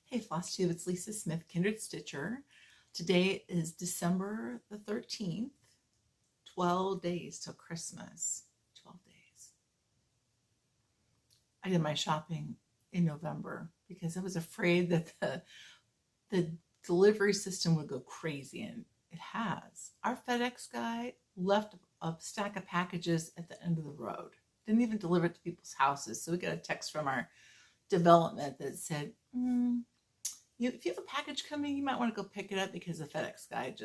Hey Flosstube, it's Lisa Smith, Kindred Stitcher. Today is December the 13th, 12 days till Christmas. 12 days. I did my shopping in November because I was afraid that the delivery system would go crazy, and it has. Our FedEx guy left a stack of packages at the end of the road. Didn't even deliver it to people's houses. So we got a text from our development that said, if you have a package coming, you might want to go pick it up because the FedEx guy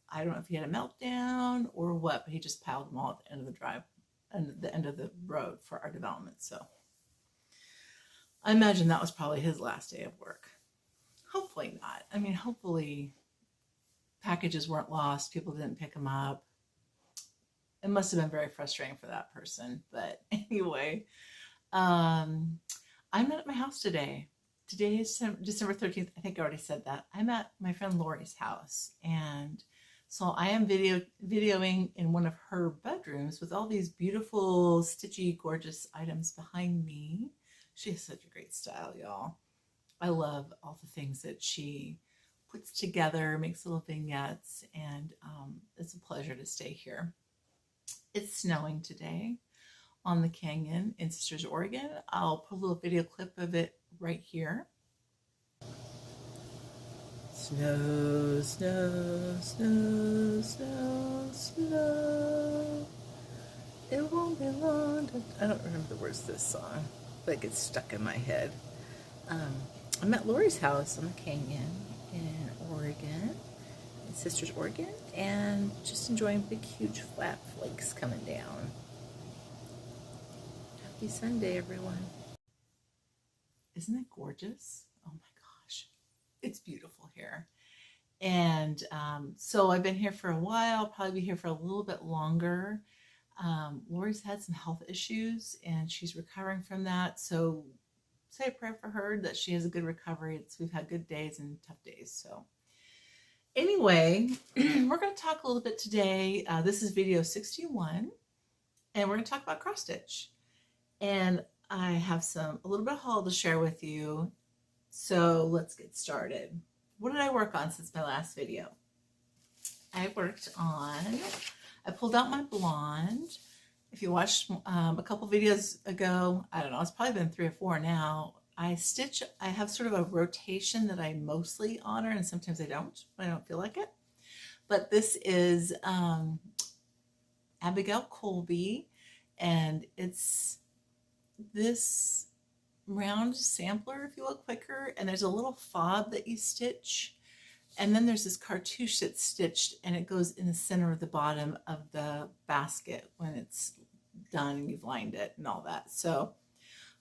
I don't know if he had a meltdown or what, but he just piled them all at the end of the drive and the end of the road for our development. So I imagine that was probably his last day of work. Hopefully not. I mean, hopefully packages weren't lost. People didn't pick them up. It must have been very frustrating for that person. But anyway, I'm not at my house today. Today is December 13th. I think I already said that. I'm at my friend Lori's house. And so I am videoing in one of her bedrooms with all these beautiful, stitchy, gorgeous items behind me. She has such a great style, y'all. I love all the things that she puts together, makes little vignettes, and it's a pleasure to stay here. It's snowing today on the canyon in Sisters, Oregon. I'll put a little video clip of it right here. Snow, snow, snow, snow, snow. It won't be long. I don't remember the words to this song, but it gets stuck in my head. I'm at Lori's house on the canyon in Oregon, in Sisters, Oregon, and just enjoying big, huge, flat flakes coming down. Happy Sunday, everyone. Isn't it gorgeous? Oh my gosh, it's beautiful here. And so I've been here for a while, probably be here for a little bit longer. Lori's had some health issues and she's recovering from that. So say a prayer for her that she has a good recovery. We've had good days and tough days. So anyway, we're going to talk a little bit today. This is video 61, and we're going to talk about cross stitch. And I have a little bit of haul to share with you. So let's get started. What did I work on since my last video? I pulled out my blonde. If you watched a couple videos ago, I don't know, it's probably been 3 or 4 now. I have sort of a rotation that I mostly honor, and sometimes I don't feel like it. But this is Abigail Colby, and it's this round sampler, if you will, quicker, and there's a little fob that you stitch, and then there's this cartouche that's stitched, and it goes in the center of the bottom of the basket when it's done and you've lined it and all that. So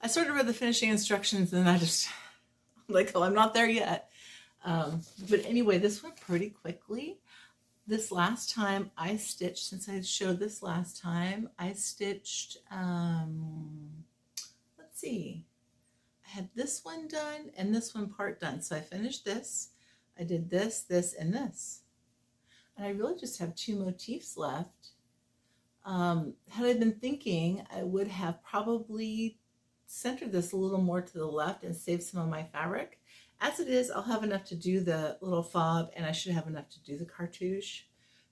I sort of read the finishing instructions, and I'm like, oh, I'm not there yet. But anyway, this went pretty quickly. This last time I stitched, since I showed this last time, I stitched, let's see, I had this one done and this one part done. So I finished this, I did this, this, and this. And I really just have 2 motifs left. Had I been thinking, I would have probably centered this a little more to the left and saved some of my fabric. As it is, I'll have enough to do the little fob, and I should have enough to do the cartouche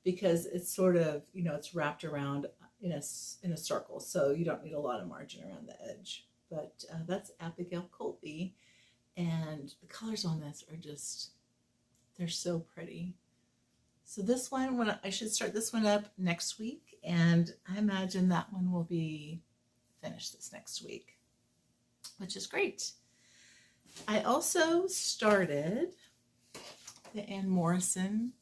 because it's sort of, it's wrapped around in a circle, so you don't need a lot of margin around the edge. But that's Abigail Colby, and the colors on this are they're so pretty. So this one, I should start this one up next week, and I imagine that one will be finished this next week, which is great. I also started the Ann Morrison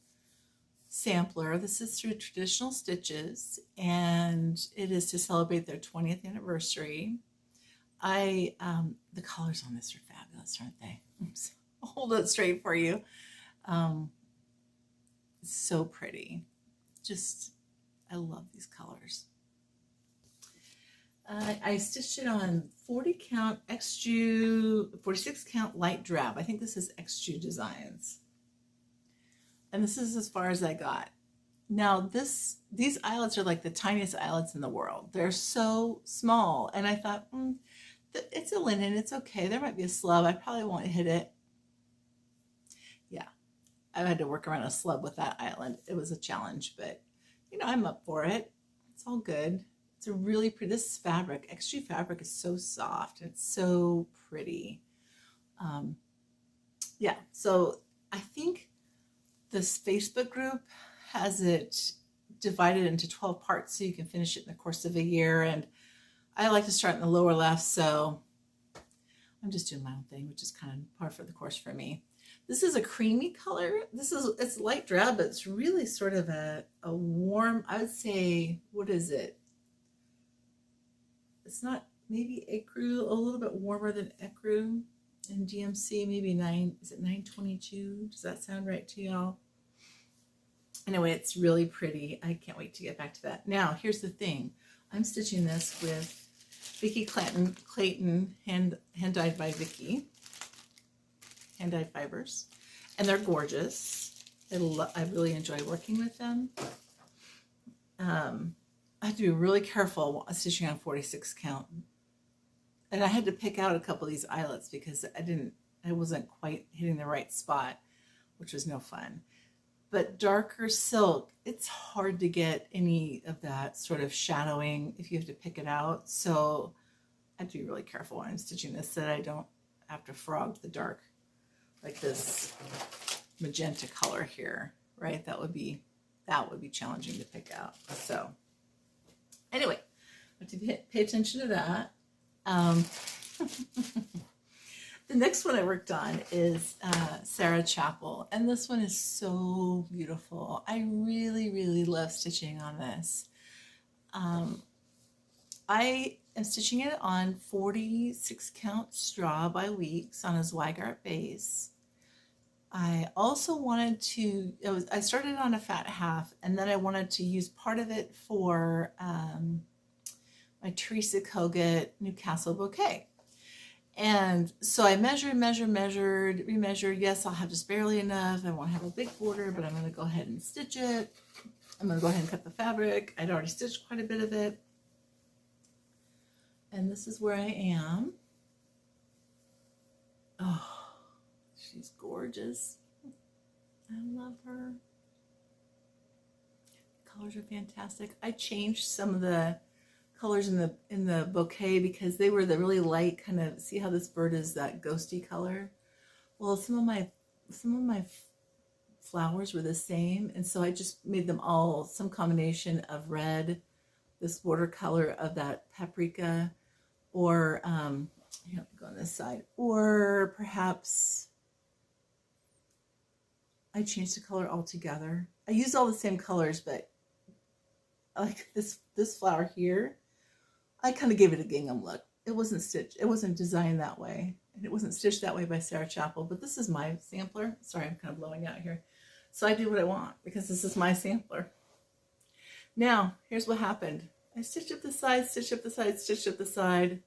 sampler. This is through Traditional Stitches, and it is to celebrate their 20th anniversary. The colors on this are fabulous, aren't they? I'll hold it straight for you. So pretty. I love these colors. I stitched it on 40 count XJU, 46 count light drab. I think this is XJU Designs. And this is as far as I got. Now these eyelets are like the tiniest eyelets in the world. They're so small. And I thought, it's a linen, it's okay. There might be a slub. I probably won't hit it. Yeah, I had to work around a slub with that island. It was a challenge, but you know, I'm up for it. It's all good. It's a really pretty, this fabric, XG fabric is so soft. It's so pretty. Um, yeah, so I think this Facebook group has it divided into 12 parts so you can finish it in the course of a year. And I like to start in the lower left, so I'm just doing my own thing, which is kind of par for the course for me. This is a creamy color. It's light drab, but it's really sort of a warm, I would say, what is it? It's not, maybe ecru, a little bit warmer than ecru in DMC, maybe 922? Does that sound right to y'all? Anyway, it's really pretty. I can't wait to get back to that. Now, here's the thing. I'm stitching this with Vicki Clayton hand dyed by Vicki, hand dyed fibers, and they're gorgeous. I really enjoy working with them. I have to be really careful while stitching on 46 count, and I had to pick out a couple of these eyelets because I wasn't quite hitting the right spot, which was no fun. But darker silk, it's hard to get any of that sort of shadowing if you have to pick it out. So I have to be really careful when I'm stitching this so that I don't have to frog the dark, like this magenta color here, right? That would be challenging to pick out. So anyway, I have to pay attention to that. The next one I worked on is Sarah Chapel, and this one is so beautiful. I really, really love stitching on this. I am stitching it on 46 count straw by weeks on a Zweigart base. I also wanted to, I started on a fat half, and then I wanted to use part of it for my Teresa Kogut Newcastle bouquet. And so I measured, remeasured. Yes, I'll have just barely enough. I won't have a big border, but I'm going to go ahead and stitch it. I'm going to go ahead and cut the fabric. I'd already stitched quite a bit of it. And this is where I am. Oh, she's gorgeous. I love her. The colors are fantastic. I changed some of the colors in the bouquet because they were the really light kind of, see how this bird is that ghosty color? Well, some of my flowers were the same, and so I just made them all some combination of red, this watercolor of that paprika, or here, go on this side, or perhaps I changed the color altogether. I used all the same colors, but like this flower here, I kind of gave it a gingham look. It wasn't stitched. It wasn't designed that way. And it wasn't stitched that way by Sarah Chapel, but this is my sampler. Sorry, I'm kind of blowing out here. So I do what I want because this is my sampler. Now, here's what happened. I stitched up the side, stitched up the side, stitched up the side.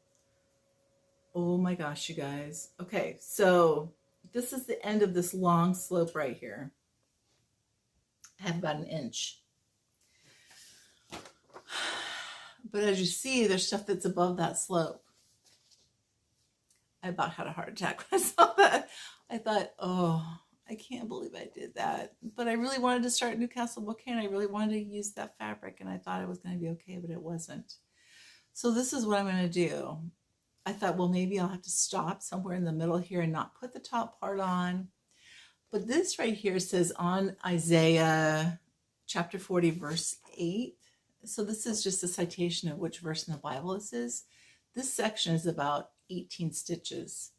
Oh my gosh, you guys. Okay, so this is the end of this long slope right here. I have about an inch. But as you see, there's stuff that's above that slope. I about had a heart attack when I saw that. I thought, oh, I can't believe I did that. But I really wanted to start Newcastle Bouquet, and I really wanted to use that fabric, and I thought it was going to be okay, but it wasn't. So this is what I'm going to do. I thought, well, maybe I'll have to stop somewhere in the middle here and not put the top part on. But this right here says on Isaiah chapter 40, verse 8. So this is just a citation of which verse in the Bible this is. This section is about 18 stitches.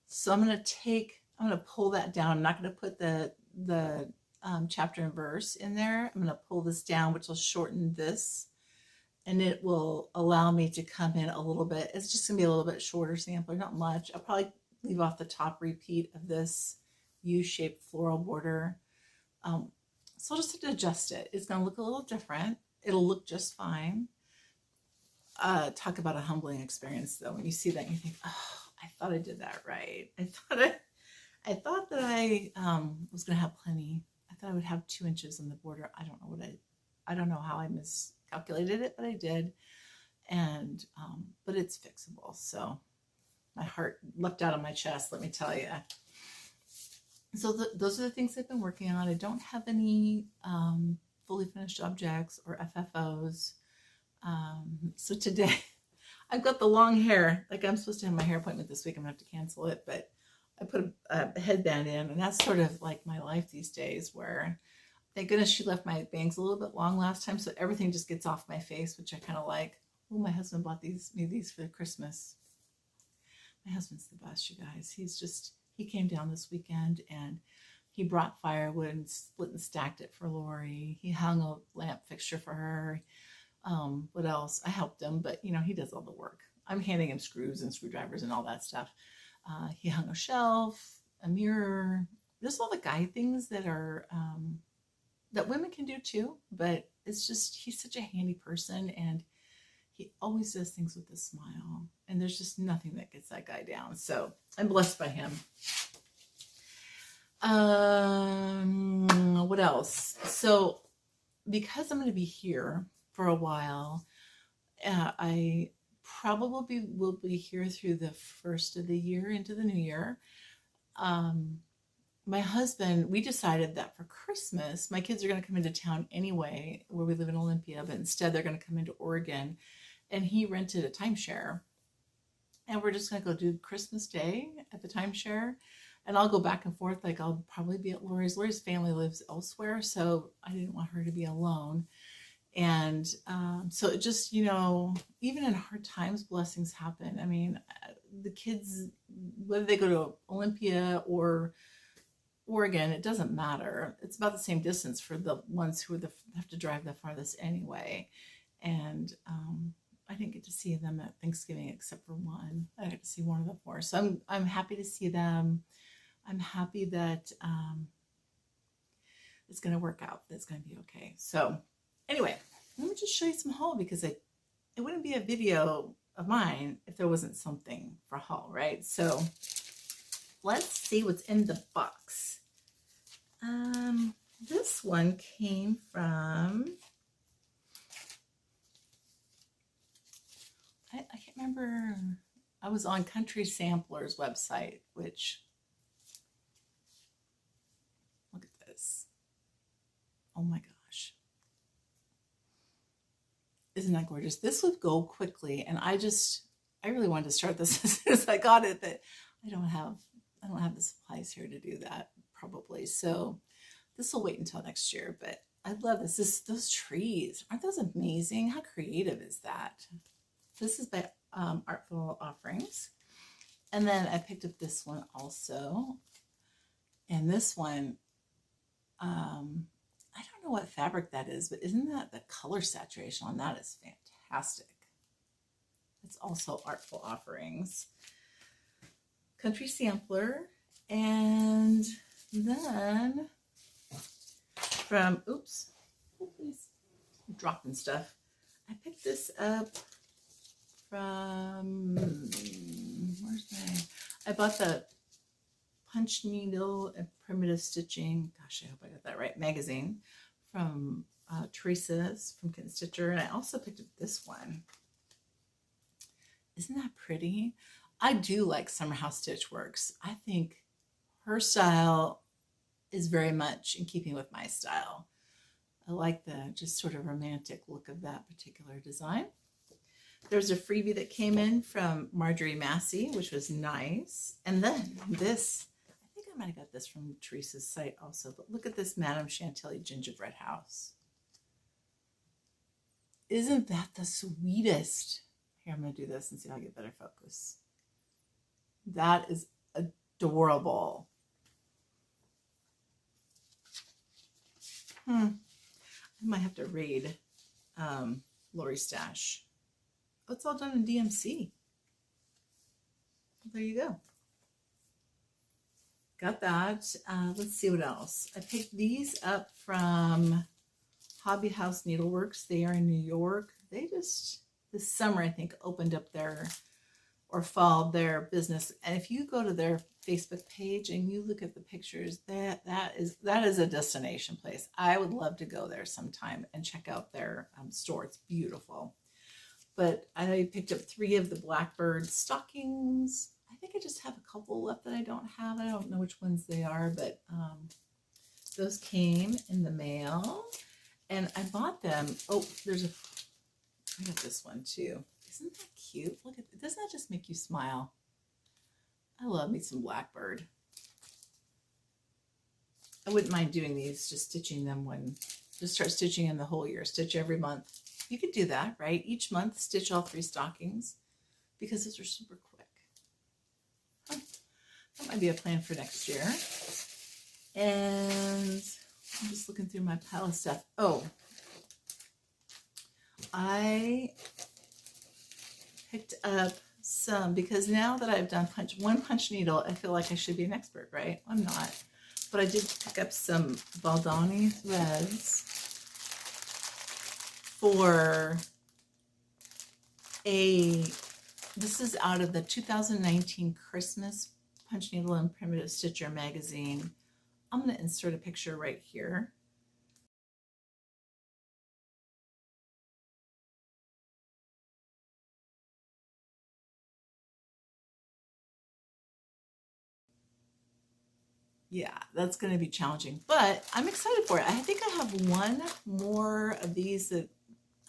So I'm going to pull that down. I'm not going to put the chapter and verse in there. I'm going to pull this down, which will shorten this, and it will allow me to come in a little bit. It's just going to be a little bit shorter sampler, not much. I'll probably leave off the top repeat of this U-shaped floral border. So I'll just have to adjust it. It's going to look a little different. It'll look just fine. Talk about a humbling experience, though. When you see that, and you think, "Oh, I thought I did that right. I thought that I was going to have plenty. I thought I would have 2 inches on the border. I don't know how I miscalculated it, but I did. And but it's fixable. So my heart leapt out of my chest. Let me tell you. So those are the things I've been working on. I don't have any fully finished objects or FFOs. So today I've got the long hair. Like I'm supposed to have my hair appointment this week. I'm gonna have to cancel it, but I put a headband in, and that's sort of like my life these days, where thank goodness she left my bangs a little bit long last time, so everything just gets off my face, which I kind of like. Oh, my husband bought me these for Christmas. My husband's the best, you guys. He came down this weekend and he brought firewood and split and stacked it for Lori. He hung a lamp fixture for her. What else? I helped him, but he does all the work. I'm handing him screws and screwdrivers and all that stuff. He hung a shelf, a mirror, just all the guy things that are that women can do too. But it's just he's such a handy person, and he always does things with a smile. And there's just nothing that gets that guy down. So I'm blessed by him. What else? So because I'm going to be here for a while, I probably will be here through the first of the year into the new year. My husband, we decided that for Christmas, my kids are going to come into town anyway, where we live in Olympia, but instead they're going to come into Oregon. And he rented a timeshare. And we're just going to go do Christmas Day at the timeshare. And I'll go back and forth. Like I'll probably be at Lori's. Lori's family lives elsewhere, so I didn't want her to be alone. And so it just, even in hard times, blessings happen. I mean, the kids, whether they go to Olympia or Oregon, it doesn't matter. It's about the same distance for the ones who have to drive the farthest anyway. And I didn't get to see them at Thanksgiving except for one. I got to see one of the four. So I'm happy to see them. I'm happy that it's going to work out. It's going to be okay. So anyway, let me just show you some haul, because it wouldn't be a video of mine if there wasn't something for haul, right? So let's see what's in the box. This one came from, I can't remember. I was on Country Sampler's website, which, look at this. Oh my gosh. Isn't that gorgeous? This would go quickly, and I really wanted to start this as soon as I got it, but I don't have the supplies here to do that probably. So this will wait until next year, but I love this. Those trees, aren't those amazing? How creative is that? This is by Artful Offerings. And then I picked up this one also. And this one, I don't know what fabric that is, but isn't that the color saturation on that is fantastic. It's also Artful Offerings. Country Sampler. And then from, oops, please, I'm dropping stuff. I picked this up from, I bought the Punch Needle and Primitive Stitching, gosh, I hope I got that right, magazine from Teresa's from Kitten Stitcher. And I also picked up this one. Isn't that pretty? I do like Summer House Stitch Works. I think her style is very much in keeping with my style. I like the just sort of romantic look of that particular design. There's a freebie that came in from Marjorie Massey, which was nice. And then this, I think I might have got this from Teresa's site also, but look at this Madame Chantilly gingerbread house. Isn't that the sweetest? Here, I'm going to do this and see if I get better focus. That is adorable. I might have to raid Lori's stash. Oh, it's all done in DMC. There you go. Got that. Let's see what else. I picked these up from Hobby House Needleworks. They are in New York. They just, this summer, I think, opened up their, or fall, their business. And if you go to their Facebook page and you look at the pictures, that is a destination place. I would love to go there sometime and check out their store. It's beautiful. But I picked up 3 of the Blackbird stockings. I I think I just have a couple left that I don't have. I don't know which ones they are, but those came in the mail, and I bought them. Oh, I got this one too. Isn't that cute? Look at it. Doesn't that just make you smile? I love me some Blackbird. I wouldn't mind doing these, just stitching them just start stitching in the whole year. Stitch every month. You could do that, right? Each month, stitch all 3 stockings because those are super quick. Huh. That might be a plan for next year. And I'm just looking through my pile of stuff. Oh, I picked up some, because now that I've done one punch needle, I feel like I should be an expert, right? I'm not. But I did pick up some Baldani threads for this is out of the 2019 Christmas Punch Needle and Primitive Stitcher magazine. I'm going to insert a picture right here. Yeah, that's going to be challenging, but I'm excited for it. I think I have one more of these that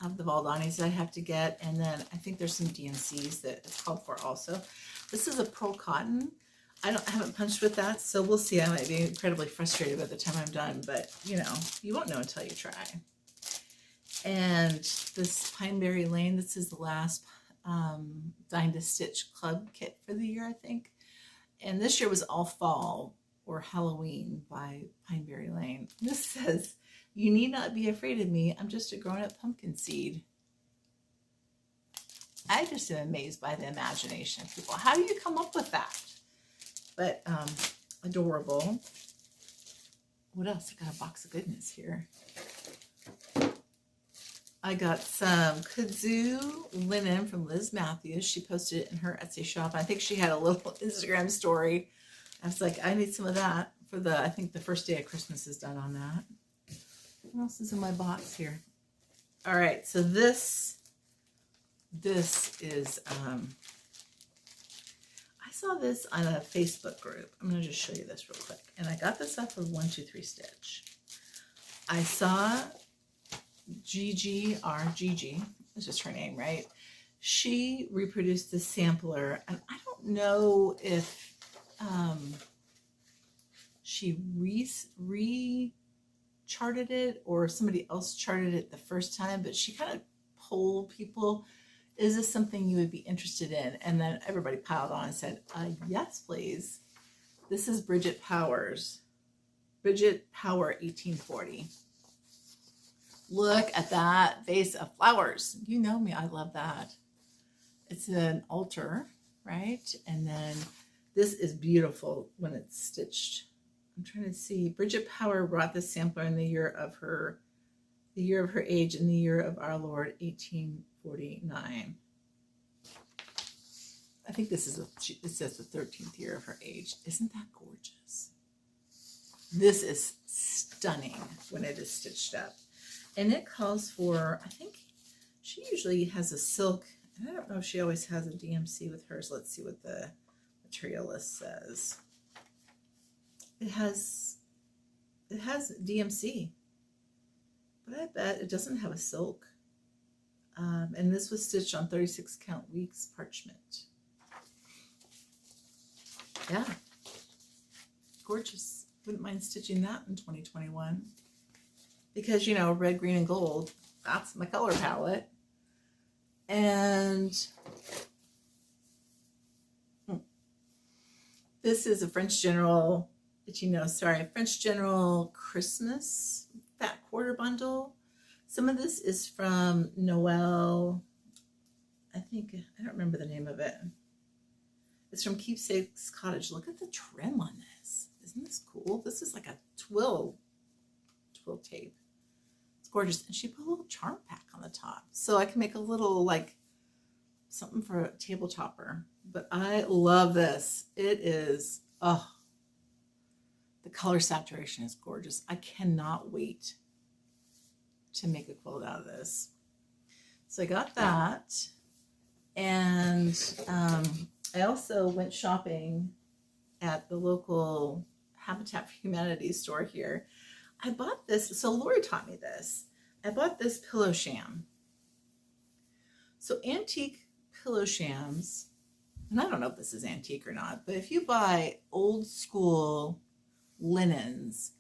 have the Valdanis that I have to get, and then I think there's some DMCs that it's called for also. This is a pearl cotton. I haven't punched with that, so we'll see. I might be incredibly frustrated by the time I'm done, but you know, you won't know until you try. And this Pineberry Lane, this is the last Dine to Stitch Club kit for the year, I think. And this year was all fall or Halloween by Pineberry Lane. This says, "You need not be afraid of me. I'm just a grown-up pumpkin seed." I just am amazed by the imagination of people. How do you come up with that? But adorable. What else? I got a box of goodness here. I got some kudzu linen from Liz Matthews. She posted it in her Etsy shop. I think she had a little Instagram story. I was like, I need some of that for I think the first day of Christmas is done on that. What else is in my box here? All right, so this is, I saw this on a Facebook group. I'm going to just show you this real quick. And I got this off of 123 Stitch. I saw Gigi, that's just her name, right? She reproduced the sampler, and I don't know if she re-charted it or somebody else charted it the first time, but she kind of polled people, is this something you would be interested in? And then everybody piled on and said, yes, please. This is Bridget Power 1840. Look at that vase of flowers. You know me, I love that. It's an altar, right? And then this is beautiful when it's stitched. I'm trying to see. Bridget Power brought this sampler in the year of her age, in the year of our Lord, 1849. I think this is it says the 13th year of her age. Isn't that gorgeous? This is stunning when it is stitched up. And it calls for, I think she usually has a silk, and I don't know if she always has a DMC with hers. Let's see what the material list says. It has DMC, but I bet it doesn't have a silk. And this was stitched on 36 count weeks parchment. Yeah, gorgeous. Wouldn't mind stitching that in 2021. Because, you know, red, green, and gold, that's my color palette. And this is a French General, French General Christmas Fat Quarter Bundle. Some of this is from Noel. I don't remember the name of it. It's from Keepsake's Cottage. Look at the trim on this. Isn't this cool? This is like a twill tape. It's gorgeous. And she put a little charm pack on the top. So I can make a little, like, something for a table topper. But I love this. It is, the color saturation is gorgeous. I cannot wait to make a quilt out of this. So I got that. And I also went shopping at the local Habitat for Humanity store here. I bought this, so Lori taught me this. I bought this pillow sham. So antique pillow shams, and I don't know if this is antique or not, but if you buy old school linens,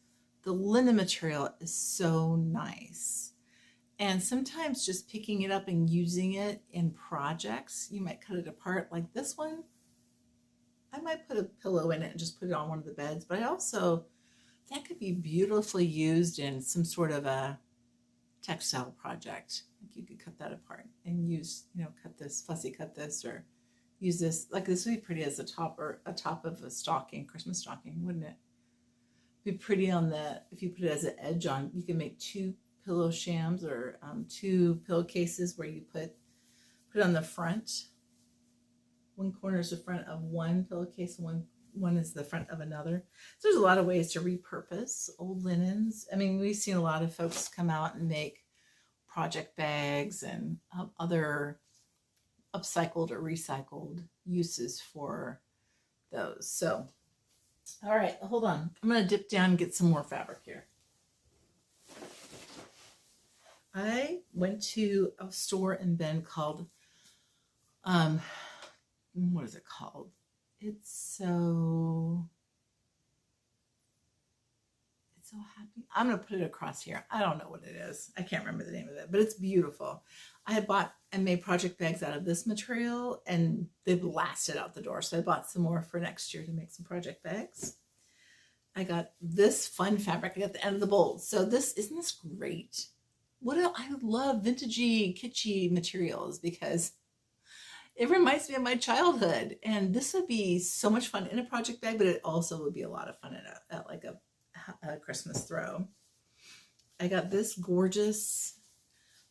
the linen material is so nice. And sometimes just picking it up and using it in projects, you might cut it apart like this one. I might put a pillow in it and just put it on one of the beds, but I also, that could be beautifully used in some sort of a textile project. Like you could cut that apart and use, cut this, fussy cut this, or use this. Like this would be pretty as a top of a stocking, Christmas stocking, wouldn't it? Be pretty on the, if you put it as an edge on, you can make two pillow shams or two pillowcases where you put on the front. One corner is the front of one pillowcase, one is the front of another. So there's a lot of ways to repurpose old linens. I mean, we've seen a lot of folks come out and make project bags and other upcycled or recycled uses for those. So, all right, hold on. I'm going to dip down and get some more fabric here. I went to a store in Bend called, what is it called? It's so happy. I'm going to put it across here. I don't know what it is. I can't remember the name of it, but it's beautiful. I had bought and made project bags out of this material and they've lasted out the door. So I bought some more for next year to make some project bags. I got this fun fabric at the end of the bowl. So isn't this great? I love vintagey, kitschy materials because it reminds me of my childhood, and this would be so much fun in a project bag, but it also would be a lot of fun at like a Christmas throw. I got this gorgeous,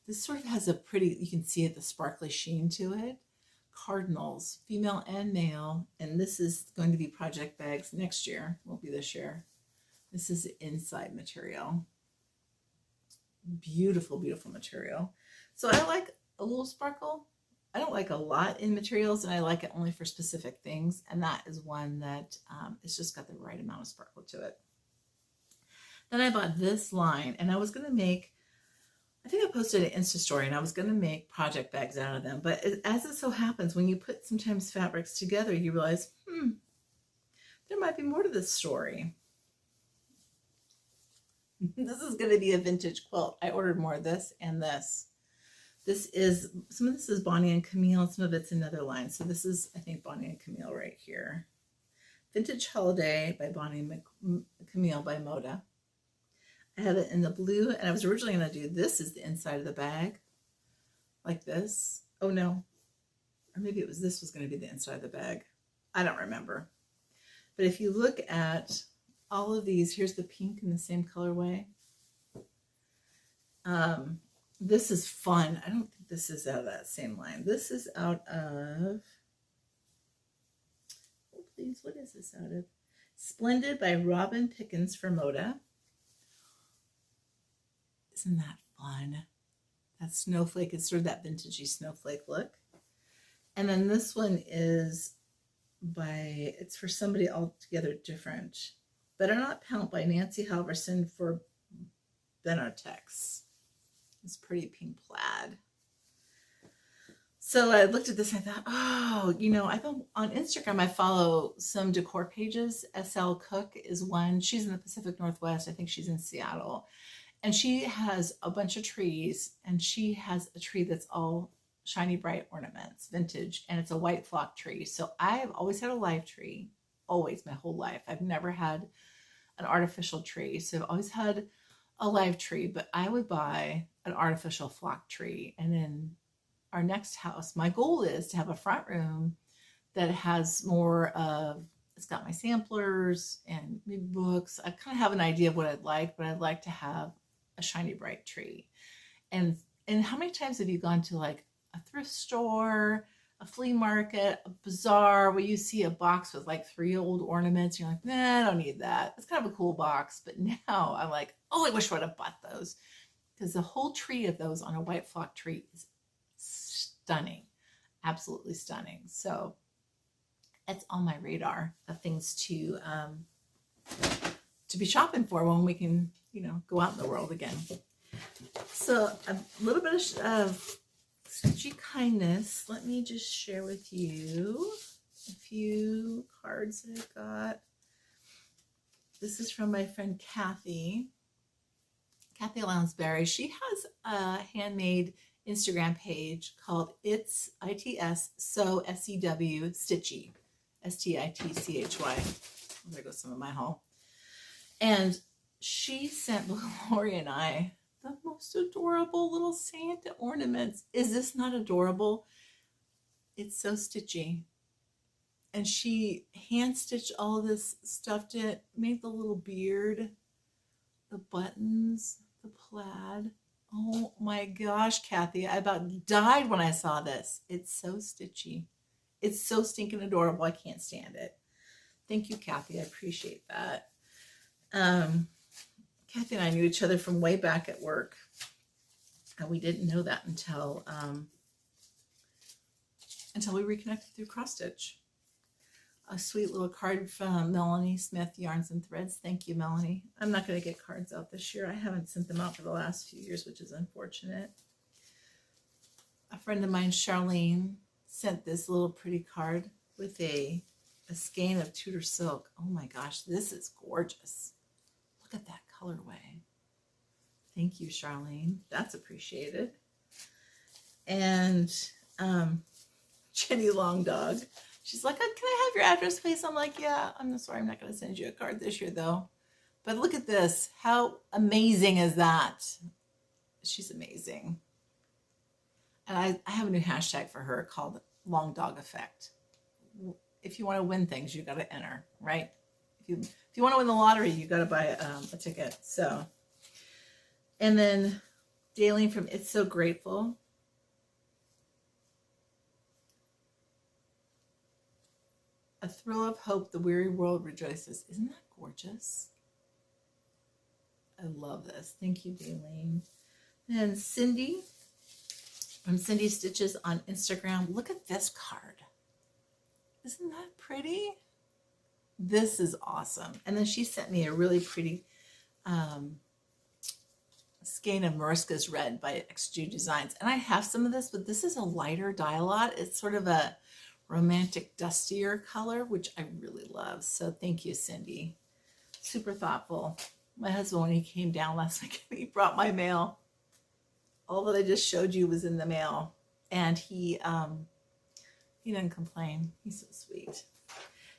this sort of has a pretty, you can see it, the sparkly sheen to it. Cardinals, female and male, and this is going to be project bags next year, won't be this year. This is the inside material. Beautiful, beautiful material. So I like a little sparkle. I don't like a lot in materials, and I like it only for specific things. And that is one that it's just got the right amount of sparkle to it. Then I bought this line, and I was going to make, I think I posted an Insta story, and I was going to make project bags out of them. But as it so happens, when you put sometimes fabrics together, you realize, there might be more to this story. This is going to be a vintage quilt. I ordered more of this and this. Some of this is Bonnie and Camille, some of it's another line. So this is, I think, Bonnie and Camille right here. Vintage Holiday by Bonnie and Camille by Moda. I have it in the blue, and I was originally going to do this as the inside of the bag, like this. Oh no, or maybe this was going to be the inside of the bag. I don't remember. But if you look at all of these, here's the pink in the same colorway. This is fun. I don't think this is out of that same line. This is out of, oh please, what is this out of? Splendid by Robin Pickens for Moda. Isn't that fun? That snowflake is sort of that vintagey snowflake look. And then this one is it's for somebody altogether different. Better Not Pout by Nancy Halverson for Benartex. It's pretty pink plaid. So I looked at this and I thought, I've been on Instagram, I follow some decor pages. SL Cook is one. She's in the Pacific Northwest. I think she's in Seattle. And she has a bunch of trees, and she has a tree that's all shiny bright ornaments, vintage, and it's a white flock tree. So I've always had a live tree, always, my whole life. I've never had an artificial tree. So I've always had a live tree, but I would buy an artificial flock tree. And in our next house, my goal is to have a front room that has more of, it's got my samplers and maybe books. I kind of have an idea of what I'd like, but I'd like to have a shiny bright tree. And how many times have you gone to like a thrift store, a flea market, a bazaar, where you see a box with like 3 old ornaments? You're like, nah, I don't need that. It's kind of a cool box. But now I'm like, oh, I wish I would have bought those, because the whole tree of those on a white flock tree is stunning. absolutely stunning. So it's on my radar of things to be shopping for when we can, you know, go out in the world again. So a little bit of Stitchy kindness. Let me just share with you a few cards that I've got. This is from my friend Kathy Lounsbury. She has a handmade Instagram page called It's ITS So SEW Stitchy, STITCHY. There goes some of my haul. And she sent Lori and I the most adorable little Santa ornaments. Is this not adorable? It's so stitchy. And she hand stitched all of this, stuffed it, made the little beard, the buttons, the plaid. Oh my gosh, Kathy, I about died when I saw this. It's so stitchy. It's so stinking adorable. I can't stand it. Thank you, Kathy. I appreciate that. Kathy and I knew each other from way back at work. And we didn't know that until we reconnected through cross stitch. A sweet little card from Melanie Smith, Yarns and Threads. Thank you, Melanie. I'm not going to get cards out this year. I haven't sent them out for the last few years, which is unfortunate. A friend of mine, Charlene, sent this little pretty card with a skein of Tudor silk. Oh my gosh, this is gorgeous. Look at that colorway. Thank you, Charlene. That's appreciated. And Jenny Long Dog. She's like, can I have your address, please? I'm like, yeah, I'm sorry, I'm not going to send you a card this year, though. But look at this. How amazing is that? She's amazing. And I have a new hashtag for her called Long Dog Effect. If you want to win things, you got to enter, right? If you want to win the lottery, you got to buy a ticket. So, and then Daleen from It's So Grateful. A thrill of hope, the weary world rejoices. Isn't that gorgeous? I love this. Thank you, Daleen. And Cindy from Cindy Stitches on Instagram. Look at this card. Isn't that pretty? This is awesome. And then she sent me a really pretty skein of Mariska's Red by XG Designs. And I have some of this, but this is a lighter dye-a-lot. It's sort of a romantic, dustier color, which I really love. So thank you, Cindy. Super thoughtful. My husband, when he came down last week, he brought my mail. All that I just showed you was in the mail. And he didn't complain. He's so sweet.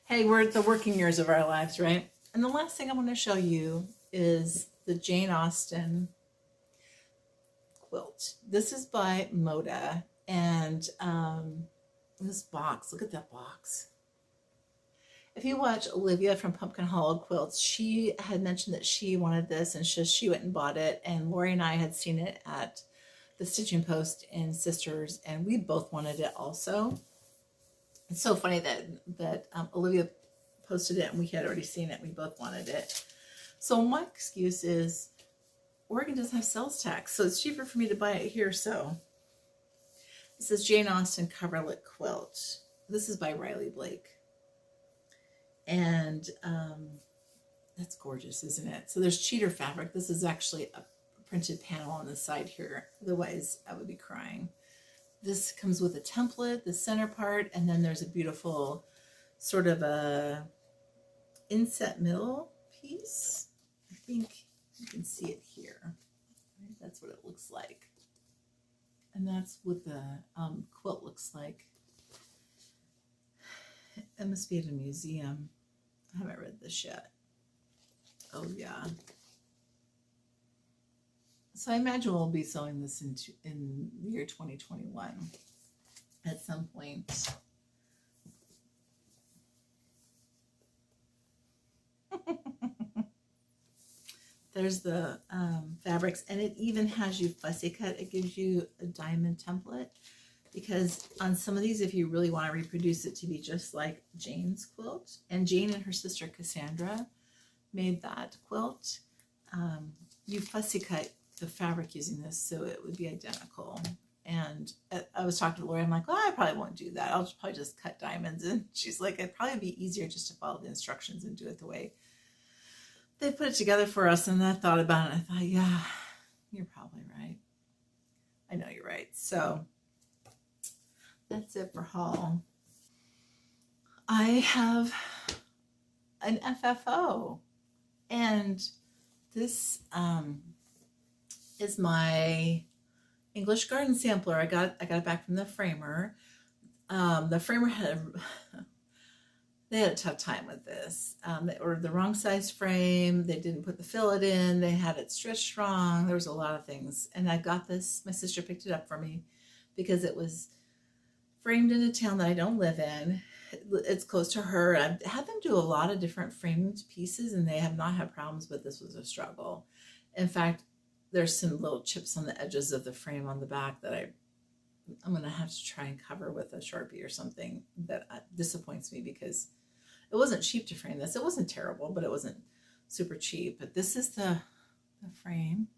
Hey, we're at the working years of our lives, right? And the last thing I want to show you is the Jane Austen quilt. This is by Moda. And this box, look at that box. If you watch Olivia from Pumpkin Hollow Quilts, she had mentioned that she wanted this, and she went and bought it. And Lori and I had seen it at the Stitching Post in Sisters, and we both wanted it also. It's so funny that Olivia posted it and we had already seen it. We both wanted it. So my excuse is Oregon doesn't have sales tax, so it's cheaper for me to buy it here. So this is Jane Austen Coverlet Quilt. This is by Riley Blake. And that's gorgeous, isn't it? So there's cheater fabric. This is actually a printed panel on the side here. Otherwise, I would be crying. This comes with a template, the center part, and then there's a beautiful sort of a inset middle piece. I think you can see it here. Right? That's what it looks like. And that's what the quilt looks like. It must be at a museum. I haven't read this yet. Oh, yeah. So I imagine we'll be sewing this in the year 2021 at some point. There's the fabrics, and it even has you fussy cut. It gives you a diamond template, because on some of these, if you really want to reproduce it to be just like Jane's quilt, and Jane and her sister Cassandra made that quilt, you fussy cut the fabric using this so it would be identical. And I was talking to Lori. I'm like, well, I probably won't do that. I'll probably just cut diamonds. And she's like, it'd probably be easier just to follow the instructions and do it the way they put it together for us. And I thought about it. And I thought, yeah, you're probably right. I know you're right. So that's it for haul. I have an FFO, and this is my English garden sampler. I got it back from the framer. The framer they had a tough time with this. They ordered the wrong size frame. They didn't put the fillet in. They had it stretched wrong. There was a lot of things. And I got this. My sister picked it up for me because it was framed in a town that I don't live in. It's close to her. I've had them do a lot of different framed pieces, and they have not had problems, but this was a struggle. In fact, there's some little chips on the edges of the frame on the back that I'm going to have to try and cover with a Sharpie or something. That disappoints me because it wasn't cheap to frame this. It wasn't terrible, but it wasn't super cheap. But this is the frame,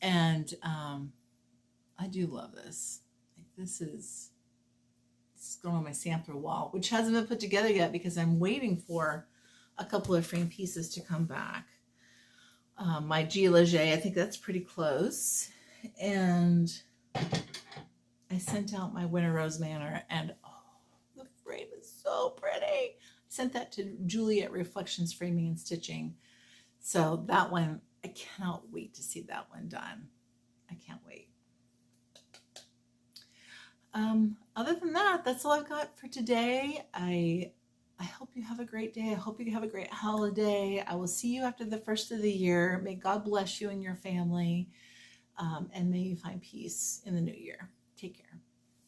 and I do love this. Like, this is going on my sampler wall, which hasn't been put together yet because I'm waiting for a couple of frame pieces to come back. My Gia Leger, I think that's pretty close. And I sent out my Winter Rose Manor, and oh, the frame is so pretty. I sent that to Julie at Reflections Framing and Stitching. So that one, I cannot wait to see that one done. I can't wait. Other than that, that's all I've got for today. I hope you have a great day. I hope you have a great holiday. I will see you after the first of the year. May God bless you and your family, and may you find peace in the new year. Take care.